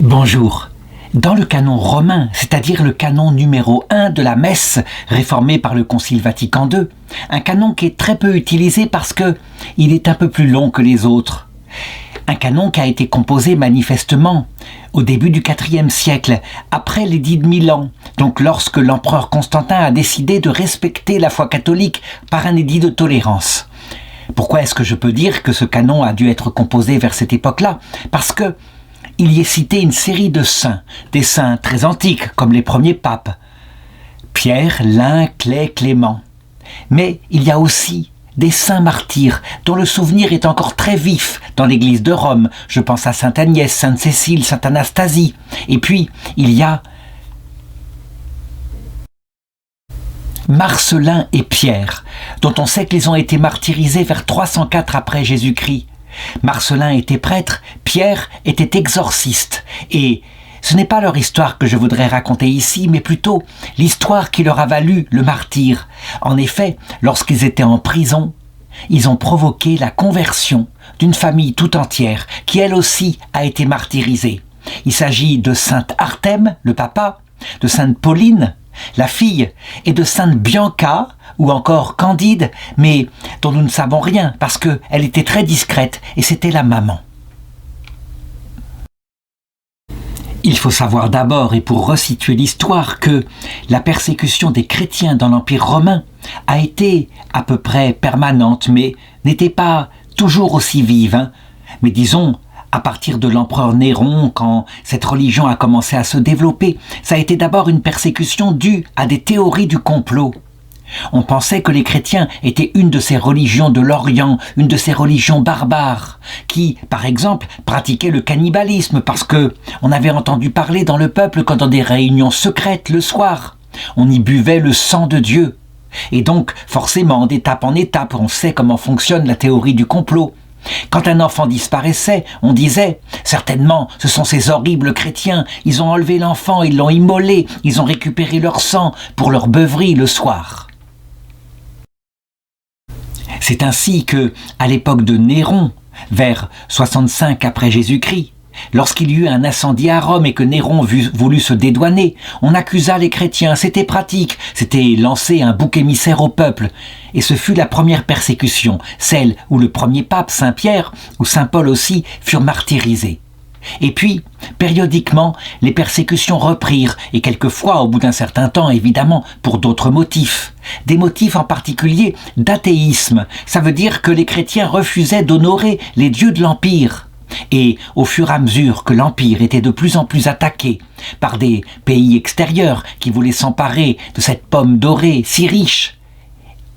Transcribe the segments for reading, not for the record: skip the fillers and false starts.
Bonjour. Dans le canon romain, c'est-à-dire le canon numéro 1 de la messe réformée par le Concile Vatican II, un canon qui est très peu utilisé parce que il est un peu plus long que les autres. Un canon qui a été composé manifestement au début du IVe siècle, après l'édit de Milan, donc lorsque l'empereur Constantin a décidé de respecter la foi catholique par un édit de tolérance. Pourquoi est-ce que je peux dire que ce canon a dû être composé vers cette époque-là ? Parce que il y est cité une série de saints, des saints très antiques comme les premiers papes, Pierre, Lin, Clay, Clément. Mais il y a aussi des saints martyrs dont le souvenir est encore très vif dans l'église de Rome. Je pense à Sainte Agnès, Sainte Cécile, Sainte Anastasie. Et puis, il y a Marcellin et Pierre, dont on sait qu'ils ont été martyrisés vers 304 après Jésus-Christ. Marcellin était prêtre, Pierre était exorciste. Et ce n'est pas leur histoire que je voudrais raconter ici, mais plutôt l'histoire qui leur a valu le martyre. En effet, lorsqu'ils étaient en prison, ils ont provoqué la conversion d'une famille tout entière, qui elle aussi a été martyrisée. Il s'agit de sainte Artème, le papa, de sainte Pauline, la fille, et de sainte Bianca, ou encore Candide, mais dont nous ne savons rien, parce qu'elle était très discrète, et c'était la maman. Il faut savoir d'abord, et pour resituer l'histoire, que la persécution des chrétiens dans l'Empire romain a été à peu près permanente, mais n'était pas toujours aussi vive. Mais disons, à partir de l'empereur Néron, quand cette religion a commencé à se développer, ça a été d'abord une persécution due à des théories du complot. On pensait que les chrétiens étaient une de ces religions de l'Orient, une de ces religions barbares, qui, par exemple, pratiquaient le cannibalisme parce que on avait entendu parler dans le peuple quand dans des réunions secrètes le soir, on y buvait le sang de Dieu. Et donc, forcément, d'étape en étape, on sait comment fonctionne la théorie du complot. Quand un enfant disparaissait, on disait « Certainement, ce sont ces horribles chrétiens, ils ont enlevé l'enfant, ils l'ont immolé, ils ont récupéré leur sang pour leur beuverie le soir. » C'est ainsi que, à l'époque de Néron, vers 65 après Jésus-Christ, lorsqu'il y eut un incendie à Rome et que Néron voulut se dédouaner, on accusa les chrétiens, c'était pratique, c'était lancer un bouc émissaire au peuple. Et ce fut la première persécution, celle où le premier pape, Saint Pierre, ou Saint Paul aussi, furent martyrisés. Et puis, périodiquement, les persécutions reprirent, et quelquefois, au bout d'un certain temps, évidemment, pour d'autres motifs. Des motifs en particulier d'athéisme. Ça veut dire que les chrétiens refusaient d'honorer les dieux de l'Empire. Et au fur et à mesure que l'Empire était de plus en plus attaqué par des pays extérieurs qui voulaient s'emparer de cette pomme dorée si riche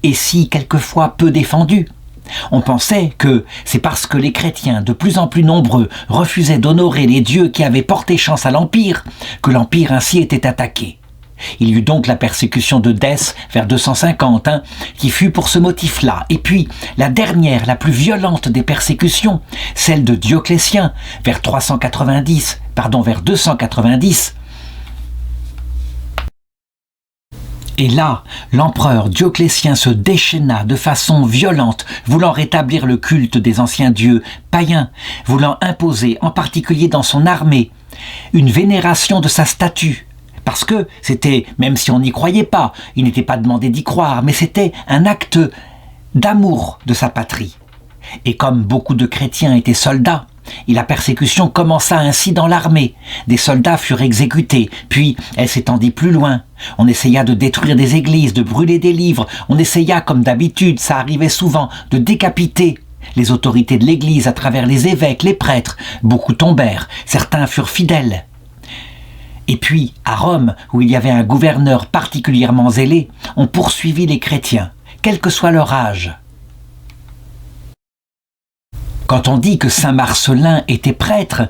et si quelquefois peu défendue, on pensait que c'est parce que les chrétiens de plus en plus nombreux refusaient d'honorer les dieux qui avaient porté chance à l'Empire que l'Empire ainsi était attaqué. Il y eut donc la persécution de Dèce vers 250, qui fut pour ce motif-là. Et puis, la dernière, la plus violente des persécutions, celle de Dioclétien, vers 290. Et là, l'empereur Dioclétien se déchaîna de façon violente, voulant rétablir le culte des anciens dieux païens, voulant imposer, en particulier dans son armée, une vénération de sa statue. Parce que c'était, même si on n'y croyait pas, il n'était pas demandé d'y croire, mais c'était un acte d'amour de sa patrie. Et comme beaucoup de chrétiens étaient soldats, et la persécution commença ainsi dans l'armée. Des soldats furent exécutés, puis elle s'étendit plus loin. On essaya de détruire des églises, de brûler des livres, on essaya, comme d'habitude, ça arrivait souvent, de décapiter les autorités de l'église à travers les évêques, les prêtres. Beaucoup tombèrent, certains furent fidèles. Et puis, à Rome, où il y avait un gouverneur particulièrement zélé, on poursuivit les chrétiens, quel que soit leur âge. Quand on dit que saint Marcellin était prêtre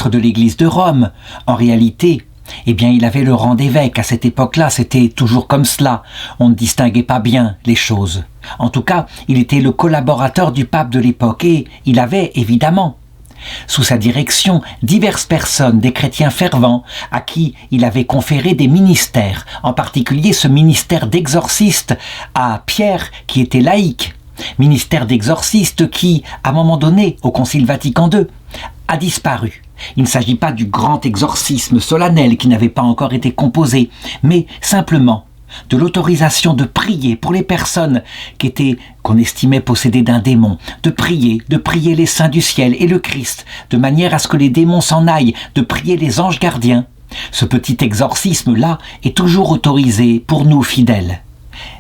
de l'église de Rome, en réalité, eh bien, il avait le rang d'évêque. À cette époque-là, c'était toujours comme cela. On ne distinguait pas bien les choses. En tout cas, il était le collaborateur du pape de l'époque et il avait, évidemment, sous sa direction, diverses personnes, des chrétiens fervents, à qui il avait conféré des ministères, en particulier ce ministère d'exorciste à Pierre, qui était laïque, ministère d'exorciste qui, à un moment donné, au Concile Vatican II, a disparu. Il ne s'agit pas du grand exorcisme solennel qui n'avait pas encore été composé, mais simplement de l'autorisation de prier pour les personnes qu'on estimait possédées d'un démon, de prier les saints du ciel et le Christ, de manière à ce que les démons s'en aillent, de prier les anges gardiens. Ce petit exorcisme-là est toujours autorisé pour nous fidèles.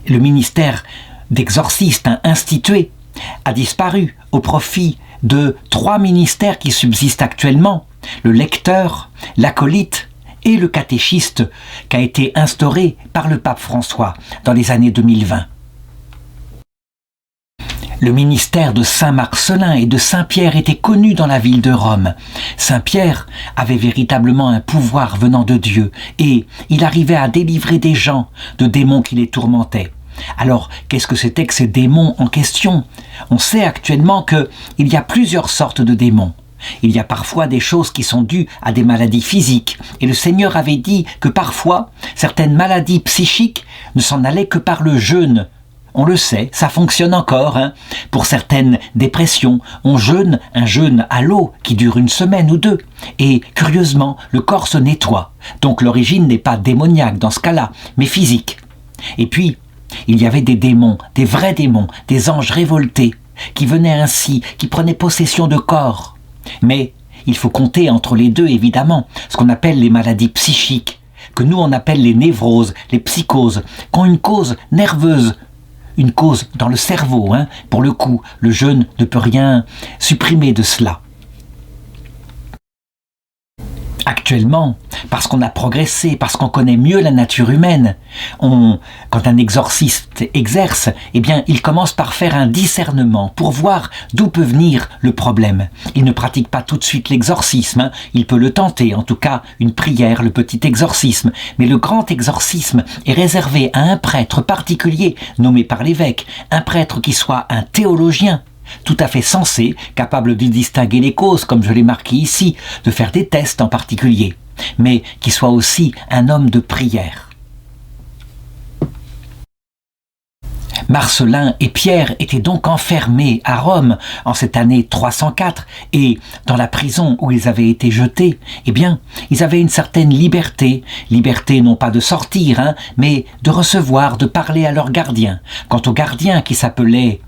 Le ministère d'exorciste institué a disparu au profit de 3 ministères qui subsistent actuellement, le lecteur, l'acolyte et le catéchiste, qui a été instauré par le pape François dans les années 2020. Le ministère de Saint Marcellin et de Saint Pierre était connu dans la ville de Rome. Saint Pierre avait véritablement un pouvoir venant de Dieu et il arrivait à délivrer des gens de démons qui les tourmentaient. Alors, qu'est-ce que c'était que ces démons en question? On sait actuellement qu'il y a plusieurs sortes de démons. Il y a parfois des choses qui sont dues à des maladies physiques. Et le Seigneur avait dit que parfois, certaines maladies psychiques ne s'en allaient que par le jeûne. On le sait, ça fonctionne encore. Pour certaines dépressions, on jeûne un jeûne à l'eau qui dure 1 semaine ou 2. Et curieusement, le corps se nettoie. Donc l'origine n'est pas démoniaque dans ce cas-là, mais physique. Et puis, il y avait des démons, des vrais démons, des anges révoltés, qui venaient ainsi, qui prenaient possession de corps. Mais il faut compter entre les deux, évidemment, ce qu'on appelle les maladies psychiques, que nous on appelle les névroses, les psychoses, qui ont une cause nerveuse, une cause dans le cerveau. Pour le coup, le jeûne ne peut rien supprimer de cela. Actuellement, parce qu'on a progressé, parce qu'on connaît mieux la nature humaine, quand un exorciste exerce, il commence par faire un discernement pour voir d'où peut venir le problème. Il ne pratique pas tout de suite l'exorcisme, il peut le tenter, en tout cas une prière, le petit exorcisme, mais le grand exorcisme est réservé à un prêtre particulier, nommé par l'évêque, un prêtre qui soit un théologien, tout à fait sensé, capable de distinguer les causes, comme je l'ai marqué ici, de faire des tests en particulier, mais qui soit aussi un homme de prière. Marcellin et Pierre étaient donc enfermés à Rome en cette année 304 et dans la prison où ils avaient été jetés, ils avaient une certaine liberté non pas de sortir, mais de recevoir, de parler à leur gardien. Quant au gardien qui s'appelait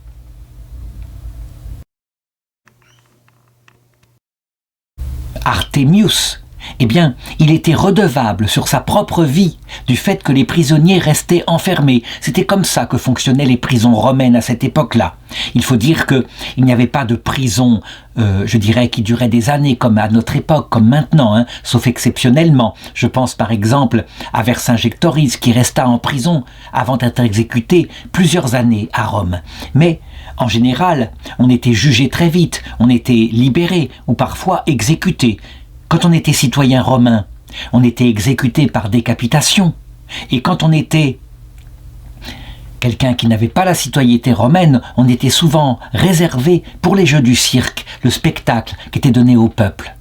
Artemius, il était redevable sur sa propre vie du fait que les prisonniers restaient enfermés. C'était comme ça que fonctionnaient les prisons romaines à cette époque-là. Il faut dire qu'il n'y avait pas de prison, qui durait des années comme à notre époque, comme maintenant, sauf exceptionnellement. Je pense par exemple à Vercingétorix qui resta en prison avant d'être exécuté plusieurs années à Rome. Mais en général, on était jugé très vite, on était libéré ou parfois exécuté. Quand on était citoyen romain, on était exécuté par décapitation. Et quand on était quelqu'un qui n'avait pas la citoyenneté romaine, on était souvent réservé pour les jeux du cirque, le spectacle qui était donné au peuple.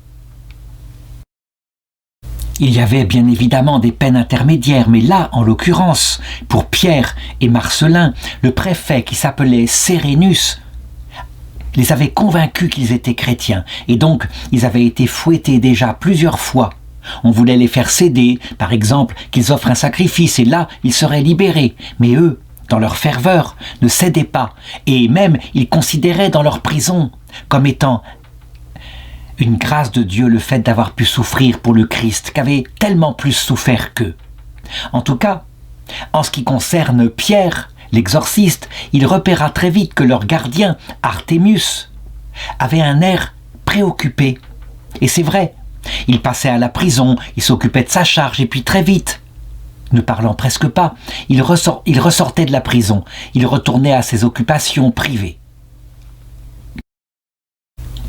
Il y avait bien évidemment des peines intermédiaires, mais là, en l'occurrence, pour Pierre et Marcellin, le préfet qui s'appelait Sérénus les avait convaincus qu'ils étaient chrétiens, et donc ils avaient été fouettés déjà plusieurs fois. On voulait les faire céder, par exemple, qu'ils offrent un sacrifice, et là, ils seraient libérés. Mais eux, dans leur ferveur, ne cédaient pas, et même ils considéraient dans leur prison comme étant une grâce de Dieu le fait d'avoir pu souffrir pour le Christ, qu'avait tellement plus souffert qu'eux. En tout cas, en ce qui concerne Pierre, l'exorciste, il repéra très vite que leur gardien, Artemius, avait un air préoccupé. Et c'est vrai, il passait à la prison, il s'occupait de sa charge, et puis très vite, ne parlant presque pas, il ressortait de la prison, il retournait à ses occupations privées.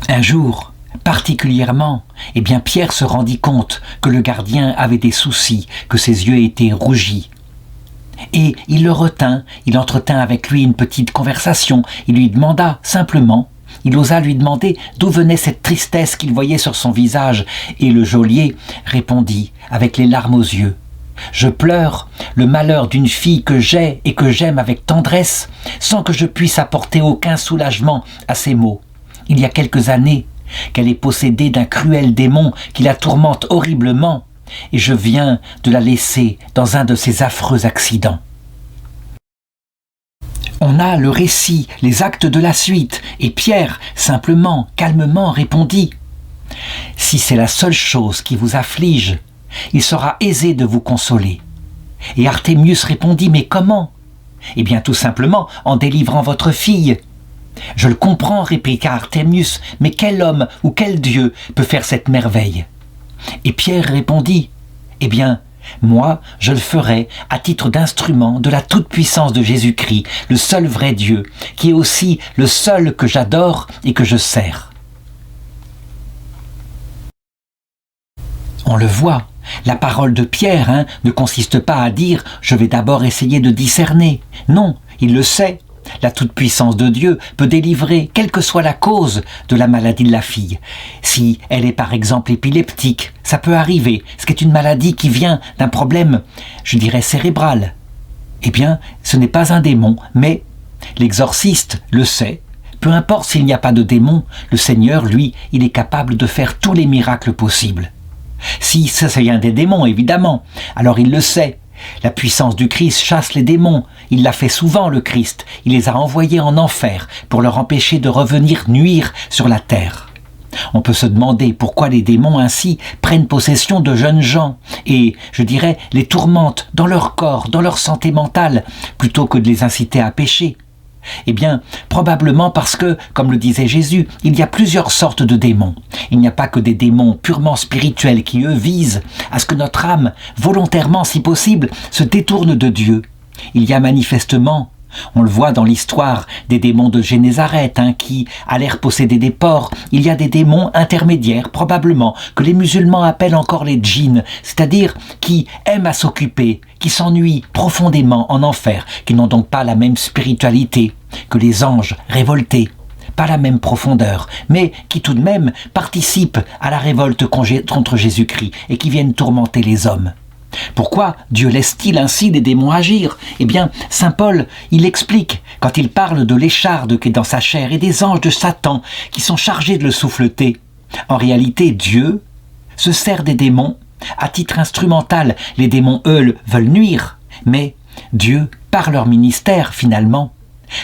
Un jour, particulièrement, Pierre se rendit compte que le gardien avait des soucis, que ses yeux étaient rougis. Et il le retint, il entretint avec lui une petite conversation, il lui demanda simplement, il osa lui demander d'où venait cette tristesse qu'il voyait sur son visage, et le geôlier répondit avec les larmes aux yeux. « Je pleure le malheur d'une fille que j'ai et que j'aime avec tendresse, sans que je puisse apporter aucun soulagement à ses maux. Il y a quelques années, qu'elle est possédée d'un cruel démon qui la tourmente horriblement, et je viens de la laisser dans un de ces affreux accidents. » On a le récit, les actes de la suite, et Pierre, simplement, calmement, répondit « Si c'est la seule chose qui vous afflige, il sera aisé de vous consoler. » Et Artémius répondit « Mais comment ? » Eh bien tout simplement en délivrant votre fille. « Je le comprends, répliqua Artémius, mais quel homme ou quel Dieu peut faire cette merveille ?» Et Pierre répondit « Eh bien, moi, je le ferai à titre d'instrument de la toute-puissance de Jésus-Christ, le seul vrai Dieu, qui est aussi le seul que j'adore et que je sers. » On le voit, la parole de Pierre ne consiste pas à dire « je vais d'abord essayer de discerner ». Non, il le sait. La toute-puissance de Dieu peut délivrer, quelle que soit la cause de la maladie de la fille. Si elle est par exemple épileptique, ça peut arriver, ce qui est une maladie qui vient d'un problème, je dirais cérébral. Eh bien, ce n'est pas un démon, mais l'exorciste le sait. Peu importe s'il n'y a pas de démon, le Seigneur, lui, il est capable de faire tous les miracles possibles. Si ça vient des démons, évidemment, alors il le sait. La puissance du Christ chasse les démons. Il l'a fait souvent, le Christ. Il les a envoyés en enfer pour leur empêcher de revenir nuire sur la terre. On peut se demander pourquoi les démons ainsi prennent possession de jeunes gens et, je dirais, les tourmentent dans leur corps, dans leur santé mentale, plutôt que de les inciter à pécher. Eh bien, probablement parce que, comme le disait Jésus, il y a plusieurs sortes de démons. Il n'y a pas que des démons purement spirituels qui, eux, visent à ce que notre âme, volontairement si possible, se détourne de Dieu. Il y a manifestement, on le voit dans l'histoire des démons de Génézareth qui allèrent posséder des porcs, il y a des démons intermédiaires, probablement, que les musulmans appellent encore les djinns, c'est-à-dire qui aiment à s'occuper, qui s'ennuient profondément en enfer, qui n'ont donc pas la même spiritualité que les anges révoltés, pas la même profondeur, mais qui tout de même participent à la révolte contre Jésus-Christ et qui viennent tourmenter les hommes. Pourquoi Dieu laisse-t-il ainsi les démons agir ? Eh bien, saint Paul, il explique, quand il parle de l'écharde qui est dans sa chair et des anges de Satan qui sont chargés de le souffleter. En réalité, Dieu se sert des démons à titre instrumental. Les démons, eux, veulent nuire, mais Dieu, par leur ministère, finalement,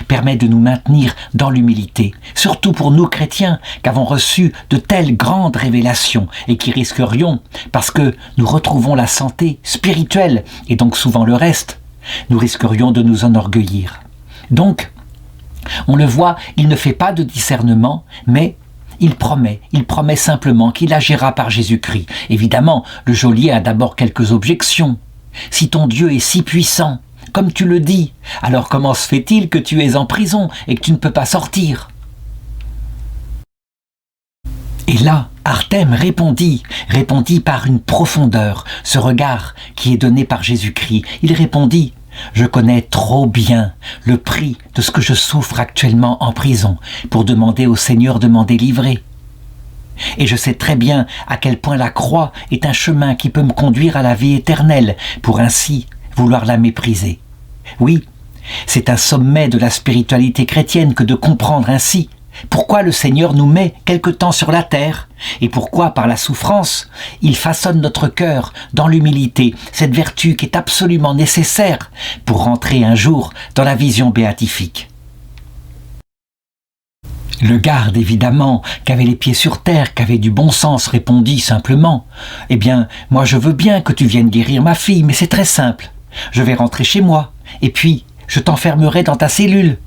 permet de nous maintenir dans l'humilité, surtout pour nous chrétiens qu'avons reçu de telles grandes révélations et qui risquerions, parce que nous retrouvons la santé spirituelle et donc souvent le reste, nous risquerions de nous enorgueillir. Donc, on le voit, il ne fait pas de discernement, mais il promet simplement qu'il agira par Jésus-Christ. Évidemment, le geôlier a d'abord quelques objections. Si ton Dieu est si puissant, comme tu le dis, alors comment se fait-il que tu es en prison et que tu ne peux pas sortir ? Et là, Artème répondit par une profondeur, ce regard qui est donné par Jésus-Christ. Il répondit « Je connais trop bien le prix de ce que je souffre actuellement en prison pour demander au Seigneur de m'en délivrer. Et je sais très bien à quel point la croix est un chemin qui peut me conduire à la vie éternelle, pour ainsi vouloir la mépriser. Oui, c'est un sommet de la spiritualité chrétienne que de comprendre ainsi pourquoi le Seigneur nous met quelque temps sur la terre et pourquoi, par la souffrance, il façonne notre cœur dans l'humilité, cette vertu qui est absolument nécessaire pour rentrer un jour dans la vision béatifique. Le garde, évidemment, qui avait les pieds sur terre, qui avait du bon sens, répondit simplement « Eh bien, moi je veux bien que tu viennes guérir ma fille, mais c'est très simple. Je vais rentrer chez moi, et puis je t'enfermerai dans ta cellule.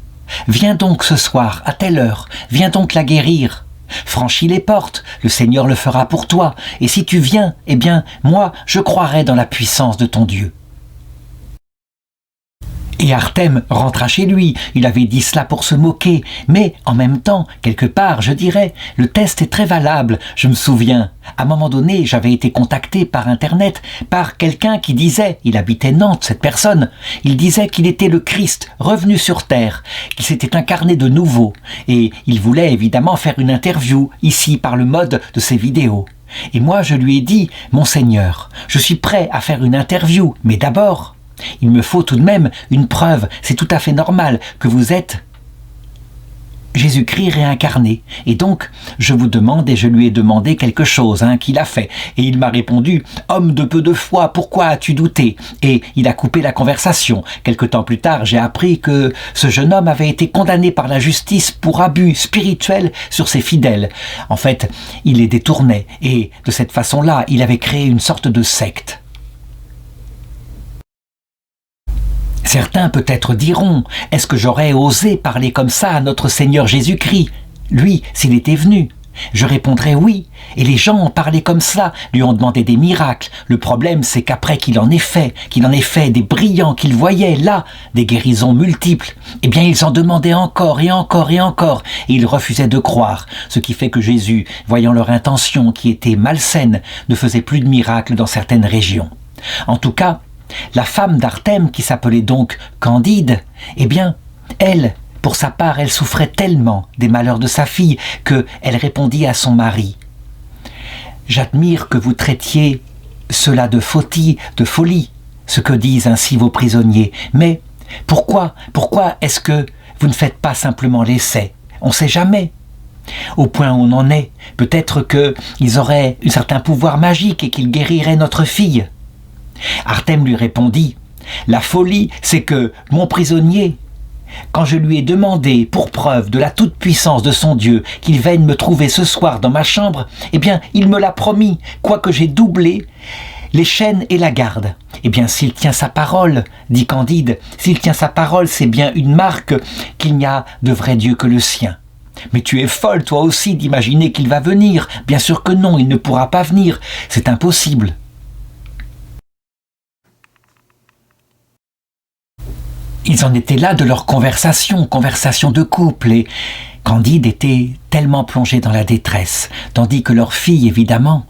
Viens donc ce soir, à telle heure, viens donc la guérir. Franchis les portes, le Seigneur le fera pour toi, et si tu viens, eh bien, moi, je croirai dans la puissance de ton Dieu. » Et Artème rentra chez lui, il avait dit cela pour se moquer, mais en même temps, quelque part, je dirais, le test est très valable. Je me souviens, à un moment donné, j'avais été contacté par Internet, par quelqu'un qui disait, il habitait Nantes, cette personne, il disait qu'il était le Christ, revenu sur terre, qu'il s'était incarné de nouveau, et il voulait évidemment faire une interview, ici, par le mode de ses vidéos. Et moi, je lui ai dit, « Monseigneur, je suis prêt à faire une interview, mais d'abord, il me faut tout de même une preuve, c'est tout à fait normal que vous êtes Jésus-Christ réincarné. Et donc, je vous demande, et je lui ai demandé quelque chose qu'il a fait. Et il m'a répondu, « Homme de peu de foi, pourquoi as-tu douté ?» Et il a coupé la conversation. Quelque temps plus tard, j'ai appris que ce jeune homme avait été condamné par la justice pour abus spirituel sur ses fidèles. En fait, il les détournait. Et de cette façon-là, il avait créé une sorte de secte. Certains peut-être diront, est-ce que j'aurais osé parler comme ça à notre Seigneur Jésus-Christ, lui, s'il était venu? Je répondrais oui, et les gens ont parlé comme ça, lui ont demandé des miracles. Le problème, c'est qu'après qu'il en ait fait des brillants qu'ils voyaient là, des guérisons multiples, eh bien ils en demandaient encore et encore et encore, et ils refusaient de croire, ce qui fait que Jésus, voyant leur intention qui était malsaine, ne faisait plus de miracles dans certaines régions. En tout cas, la femme d'Artème, qui s'appelait donc Candide, eh bien, elle, pour sa part, elle souffrait tellement des malheurs de sa fille qu'elle répondit à son mari « J'admire que vous traitiez cela de folie, ce que disent ainsi vos prisonniers, mais pourquoi est-ce que vous ne faites pas simplement l'essai? On ne sait jamais. Au point où on en est, peut-être qu'ils auraient un certain pouvoir magique et qu'ils guériraient notre fille. » Artème lui répondit « La folie, c'est que mon prisonnier, quand je lui ai demandé pour preuve de la toute-puissance de son Dieu qu'il vienne me trouver ce soir dans ma chambre, eh bien, il me l'a promis, quoique j'ai doublé les chaînes et la garde. Eh bien, s'il tient sa parole, dit Candide, s'il tient sa parole, c'est bien une marque qu'il n'y a de vrai Dieu que le sien. Mais tu es folle, toi aussi, d'imaginer qu'il va venir. Bien sûr que non, il ne pourra pas venir. C'est impossible. » Ils en étaient là de leur conversation de couple, et Candide était tellement plongé dans la détresse, tandis que leur fille, évidemment,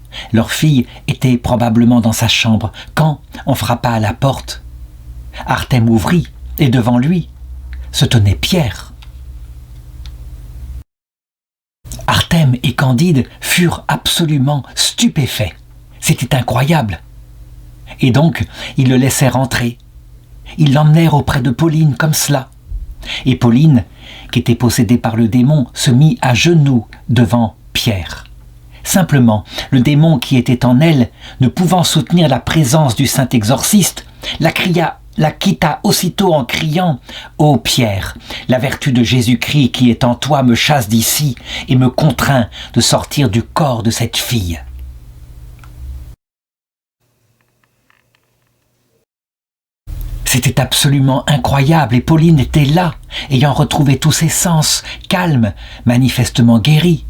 était probablement dans sa chambre, quand on frappa à la porte. Artème ouvrit, et devant lui se tenait Pierre. Artème et Candide furent absolument stupéfaits. C'était incroyable. Et donc, ils le laissèrent entrer. Ils l'emmenèrent auprès de Pauline comme cela. Et Pauline, qui était possédée par le démon, se mit à genoux devant Pierre. Simplement, le démon qui était en elle, ne pouvant soutenir la présence du saint exorciste, la quitta aussitôt en criant « Ô Pierre, la vertu de Jésus-Christ qui est en toi me chasse d'ici et me contraint de sortir du corps de cette fille. » C'était absolument incroyable et Pauline était là, ayant retrouvé tous ses sens, calme, manifestement guérie.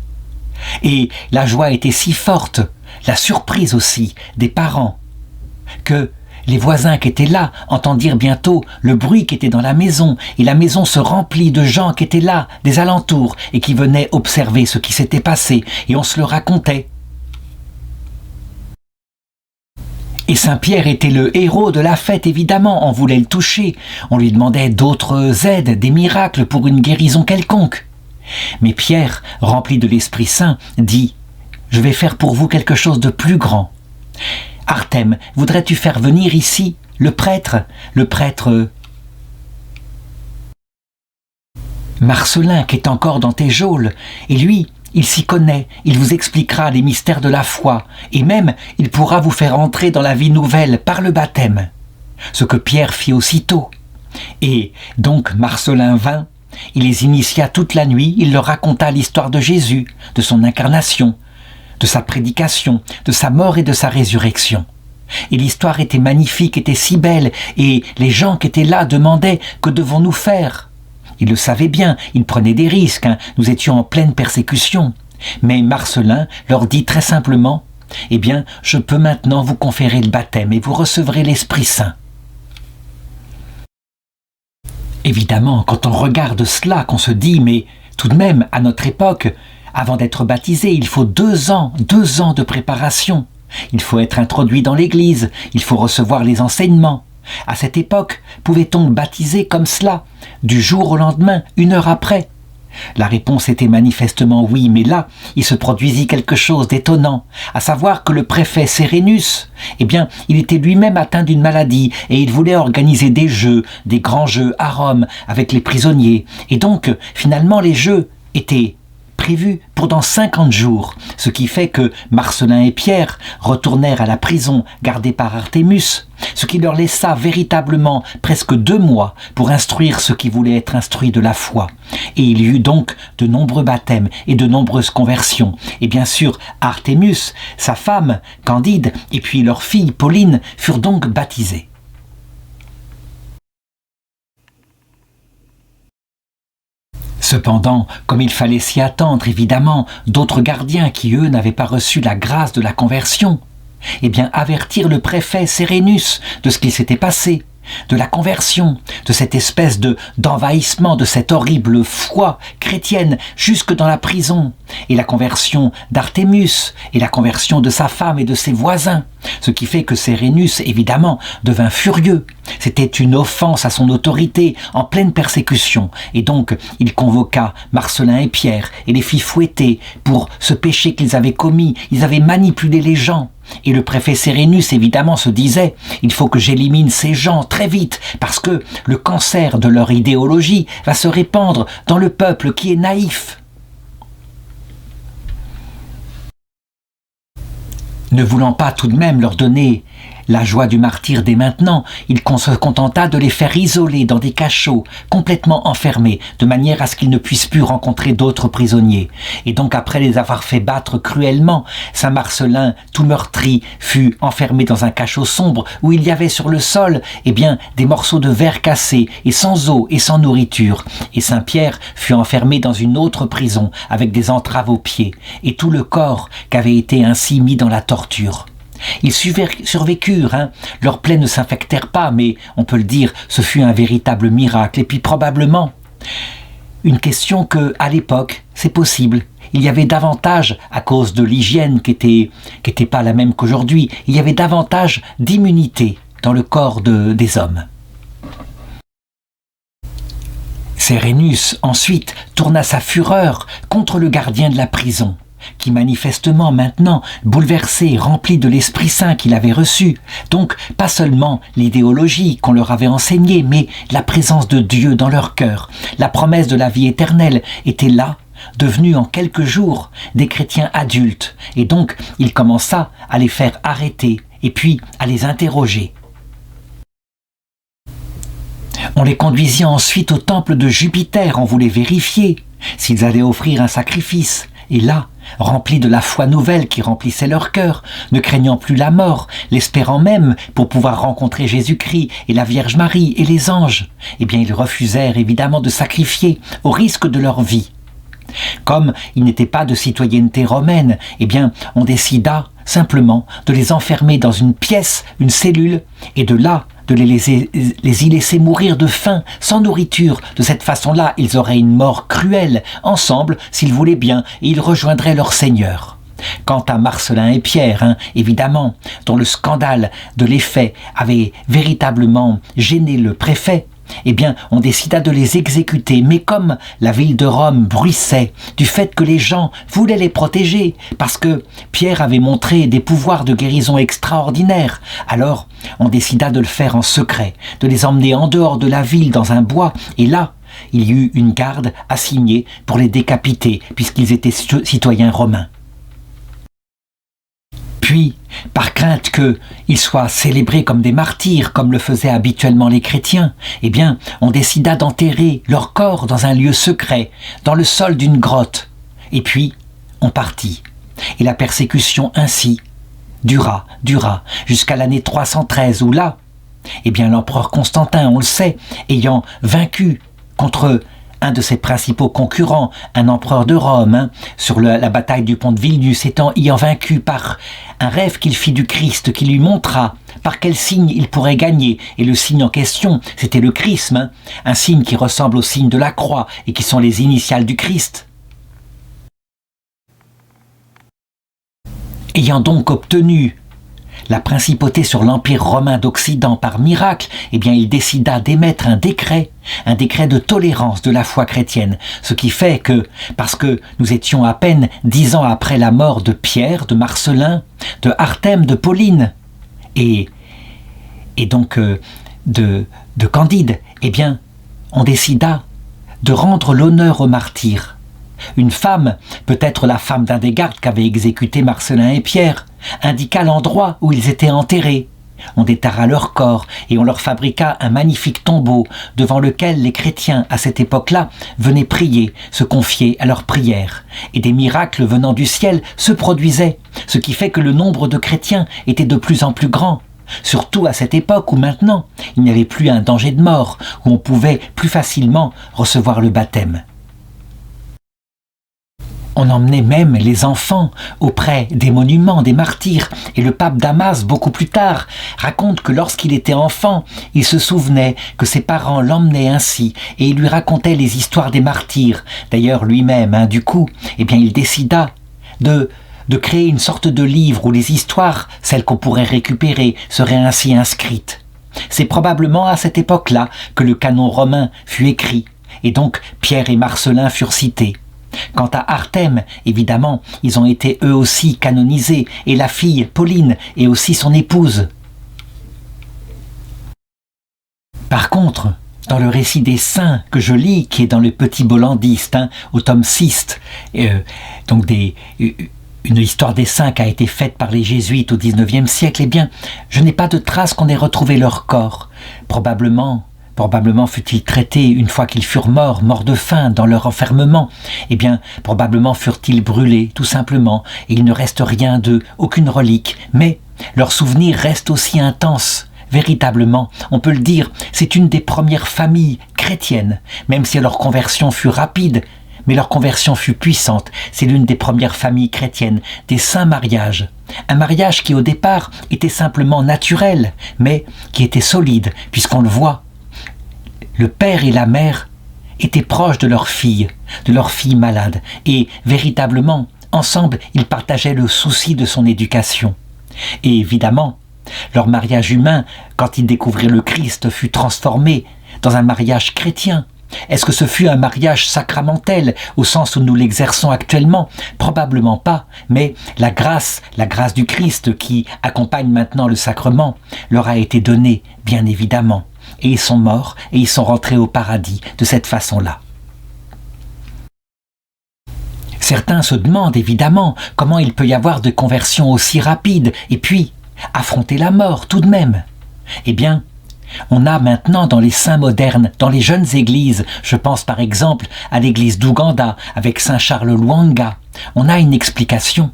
Et la joie était si forte, la surprise aussi des parents, que les voisins qui étaient là entendirent bientôt le bruit qui était dans la maison, et la maison se remplit de gens qui étaient là, des alentours, et qui venaient observer ce qui s'était passé, et on se le racontait. Et Saint-Pierre était le héros de la fête, évidemment, on voulait le toucher, on lui demandait d'autres aides, des miracles pour une guérison quelconque. Mais Pierre, rempli de l'Esprit Saint, dit « Je vais faire pour vous quelque chose de plus grand. Artème, voudrais-tu faire venir ici le prêtre Marcellin qui est encore dans tes geôles, et lui, il s'y connaît, il vous expliquera les mystères de la foi, et même il pourra vous faire entrer dans la vie nouvelle par le baptême. » Ce que Pierre fit aussitôt. Et donc Marcellin vint, il les initia toute la nuit, il leur raconta l'histoire de Jésus, de son incarnation, de sa prédication, de sa mort et de sa résurrection. Et l'histoire était magnifique, était si belle, et les gens qui étaient là demandaient « Que devons-nous faire ?» Ils le savaient bien, ils prenaient des risques, nous étions en pleine persécution. Mais Marcellin leur dit très simplement « Eh bien, je peux maintenant vous conférer le baptême et vous recevrez l'Esprit Saint. » Évidemment, quand on regarde cela, qu'on se dit « Mais tout de même, à notre époque, avant d'être baptisé, il faut 2 ans de préparation. Il faut être introduit dans l'Église, il faut recevoir les enseignements. » À cette époque, pouvait-on baptiser comme cela, du jour au lendemain, 1 heure après? La réponse était manifestement oui, mais là, il se produisit quelque chose d'étonnant, à savoir que le préfet Sérénus, eh bien, il était lui-même atteint d'une maladie et il voulait organiser des jeux, des grands jeux à Rome avec les prisonniers. Et donc, finalement, les jeux était prévu pour dans 50 jours, ce qui fait que Marcellin et Pierre retournèrent à la prison gardée par Artémus, ce qui leur laissa véritablement presque 2 mois pour instruire ceux qui voulaient être instruits de la foi. Et il y eut donc de nombreux baptêmes et de nombreuses conversions. Et bien sûr, Artémus, sa femme, Candide, et puis leur fille Pauline furent donc baptisés. Cependant, comme il fallait s'y attendre, évidemment, d'autres gardiens qui, eux, n'avaient pas reçu la grâce de la conversion, avertirent le préfet Sérénus de ce qui s'était passé, de la conversion, de cette espèce d'envahissement de cette horrible foi chrétienne jusque dans la prison, et la conversion d'Artémus, et la conversion de sa femme et de ses voisins, ce qui fait que Sérénus, évidemment, devint furieux. C'était une offense à son autorité, en pleine persécution, et donc il convoqua Marcellin et Pierre, et les fit fouetter pour ce péché qu'ils avaient commis. Ils avaient manipulé les gens. Et le préfet Sérénus, évidemment, se disait « Il faut que j'élimine ces gens très vite, parce que le cancer de leur idéologie va se répandre dans le peuple qui est naïf. » Ne voulant pas tout de même leur donner la joie du martyre dès maintenant, il se contenta de les faire isoler dans des cachots, complètement enfermés, de manière à ce qu'ils ne puissent plus rencontrer d'autres prisonniers. Et donc après les avoir fait battre cruellement, Saint Marcellin, tout meurtri, fut enfermé dans un cachot sombre où il y avait sur le sol, des morceaux de verre cassés et sans eau et sans nourriture. Et Saint Pierre fut enfermé dans une autre prison avec des entraves aux pieds et tout le corps qu'avait été ainsi mis dans la torture. Ils survécurent, leurs plaies ne s'infectèrent pas, mais on peut le dire, ce fut un véritable miracle. Et puis probablement, une question que, à l'époque, c'est possible, il y avait davantage, à cause de l'hygiène qui était pas la même qu'aujourd'hui, il y avait davantage d'immunité dans le corps des hommes. Sérénus, ensuite, tourna sa fureur contre le gardien de la prison, qui manifestement maintenant, bouleversé, rempli de l'Esprit Saint qu'il avait reçu, donc pas seulement l'idéologie qu'on leur avait enseignée, mais la présence de Dieu dans leur cœur, la promesse de la vie éternelle était là, devenus en quelques jours des chrétiens adultes, et donc il commença à les faire arrêter et puis à les interroger. On les conduisit ensuite au temple de Jupiter, on voulait vérifier s'ils allaient offrir un sacrifice, et là, remplis de la foi nouvelle qui remplissait leur cœur, ne craignant plus la mort, l'espérant même pour pouvoir rencontrer Jésus-Christ et la Vierge Marie et les anges, ils refusèrent évidemment de sacrifier au risque de leur vie. Comme ils n'étaient pas de citoyenneté romaine, on décida simplement de les enfermer dans une pièce, une cellule, et de là, de les y laisser mourir de faim, sans nourriture. De cette façon-là, ils auraient une mort cruelle, ensemble, s'ils voulaient bien, et ils rejoindraient leur Seigneur. Quant à Marcellin et Pierre, évidemment, dont le scandale de l'effet avait véritablement gêné le préfet, on décida de les exécuter, mais comme la ville de Rome bruissait du fait que les gens voulaient les protéger, parce que Pierre avait montré des pouvoirs de guérison extraordinaires, alors on décida de le faire en secret, de les emmener en dehors de la ville dans un bois, et là, il y eut une garde assignée pour les décapiter, puisqu'ils étaient citoyens romains. Puis, par crainte qu'ils soient célébrés comme des martyrs, comme le faisaient habituellement les chrétiens, on décida d'enterrer leur corps dans un lieu secret, dans le sol d'une grotte. Et puis, on partit. Et la persécution ainsi dura, jusqu'à l'année 313, où là, l'empereur Constantin, on le sait, ayant vaincu contre un de ses principaux concurrents, un empereur de Rome, sur la bataille du pont de Vilnius, ayant vaincu par un rêve qu'il fit du Christ, qui lui montra par quel signe il pourrait gagner. Et le signe en question, c'était le chrisme, un signe qui ressemble au signe de la croix et qui sont les initiales du Christ. Ayant donc obtenu la principauté sur l'Empire romain d'Occident par miracle, il décida d'émettre un décret de tolérance de la foi chrétienne. Ce qui fait que, parce que nous étions à peine 10 ans après la mort de Pierre, de Marcellin, de Artème, de Pauline, et donc de Candide, on décida de rendre l'honneur aux martyrs Une femme, peut-être la femme d'un des gardes qu'avaient exécuté Marcellin et Pierre, indiqua l'endroit où ils étaient enterrés. On déterra leur corps et on leur fabriqua un magnifique tombeau devant lequel les chrétiens, à cette époque-là, venaient prier, se confier à leurs prières. Et des miracles venant du ciel se produisaient, ce qui fait que le nombre de chrétiens était de plus en plus grand. Surtout à cette époque où maintenant, il n'y avait plus un danger de mort, où on pouvait plus facilement recevoir le baptême. On emmenait même les enfants auprès des monuments des martyrs, et le pape Damas, beaucoup plus tard, raconte que lorsqu'il était enfant, il se souvenait que ses parents l'emmenaient ainsi, et il lui racontait les histoires des martyrs. D'ailleurs, lui-même, du coup, il décida de créer une sorte de livre où les histoires, celles qu'on pourrait récupérer, seraient ainsi inscrites. C'est probablement à cette époque-là que le canon romain fut écrit, et donc Pierre et Marcellin furent cités. Quant à Artème, évidemment, ils ont été eux aussi canonisés, et la fille, Pauline, est aussi son épouse. Par contre, dans le récit des saints que je lis, qui est dans le Petit Bollandiste, au tome 6, une histoire des saints qui a été faite par les jésuites au XIXe siècle, je n'ai pas de traces qu'on ait retrouvé leur corps. Probablement fut-il traité une fois qu'ils furent morts de faim dans leur enfermement. Probablement furent-ils brûlés, tout simplement, et il ne reste rien d'eux, aucune relique. Mais leur souvenir reste aussi intense. Véritablement, on peut le dire, c'est une des premières familles chrétiennes, même si leur conversion fut rapide, mais leur conversion fut puissante. C'est l'une des premières familles chrétiennes, des saints mariages. Un mariage qui au départ était simplement naturel, mais qui était solide, puisqu'on le voit. Le père et la mère étaient proches de leur fille malade, et véritablement, ensemble, ils partageaient le souci de son éducation. Et évidemment, leur mariage humain, quand ils découvrirent le Christ, fut transformé dans un mariage chrétien. Est-ce que ce fut un mariage sacramentel, au sens où nous l'exerçons actuellement? Probablement pas, mais la grâce du Christ qui accompagne maintenant le sacrement, leur a été donnée, bien évidemment. Et ils sont morts, et ils sont rentrés au paradis de cette façon-là. Certains se demandent évidemment comment il peut y avoir de conversions aussi rapides, et puis affronter la mort tout de même. On a maintenant dans les saints modernes, dans les jeunes églises, je pense par exemple à l'église d'Ouganda avec saint Charles Lwanga, on a une explication.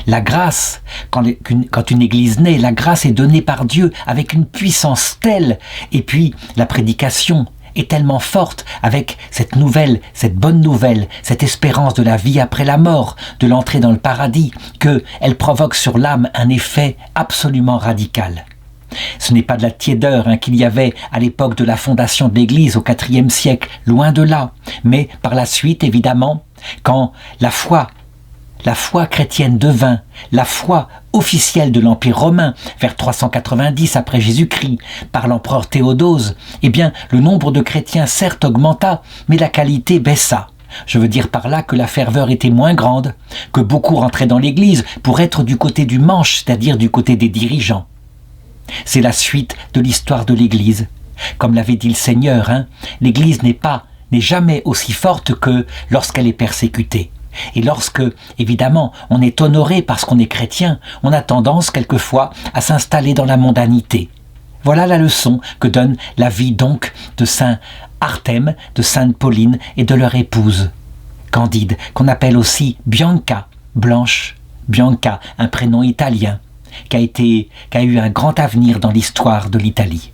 La grâce, quand une église naît, la grâce est donnée par Dieu avec une puissance telle, et puis la prédication est tellement forte avec cette bonne nouvelle, cette espérance de la vie après la mort, de l'entrée dans le paradis, qu'elle provoque sur l'âme un effet absolument radical. Ce n'est pas de la tiédeur qu'il y avait à l'époque de la fondation de l'Église au IVe siècle, loin de là, mais par la suite, évidemment, quand la foi chrétienne devint la foi officielle de l'Empire romain vers 390 après Jésus-Christ par l'empereur Théodose, le nombre de chrétiens certes augmenta, mais la qualité baissa. Je veux dire par là que la ferveur était moins grande, que beaucoup rentraient dans l'Église pour être du côté du manche, c'est-à-dire du côté des dirigeants. C'est la suite de l'histoire de l'Église. Comme l'avait dit le Seigneur, l'Église n'est jamais aussi forte que lorsqu'elle est persécutée. Et lorsque, évidemment, on est honoré parce qu'on est chrétien, on a tendance quelquefois à s'installer dans la mondanité. Voilà la leçon que donne la vie donc de saint Artème, de sainte Pauline et de leur épouse, Candide, qu'on appelle aussi Bianca, Blanche, Bianca, un prénom italien, qui a eu un grand avenir dans l'histoire de l'Italie.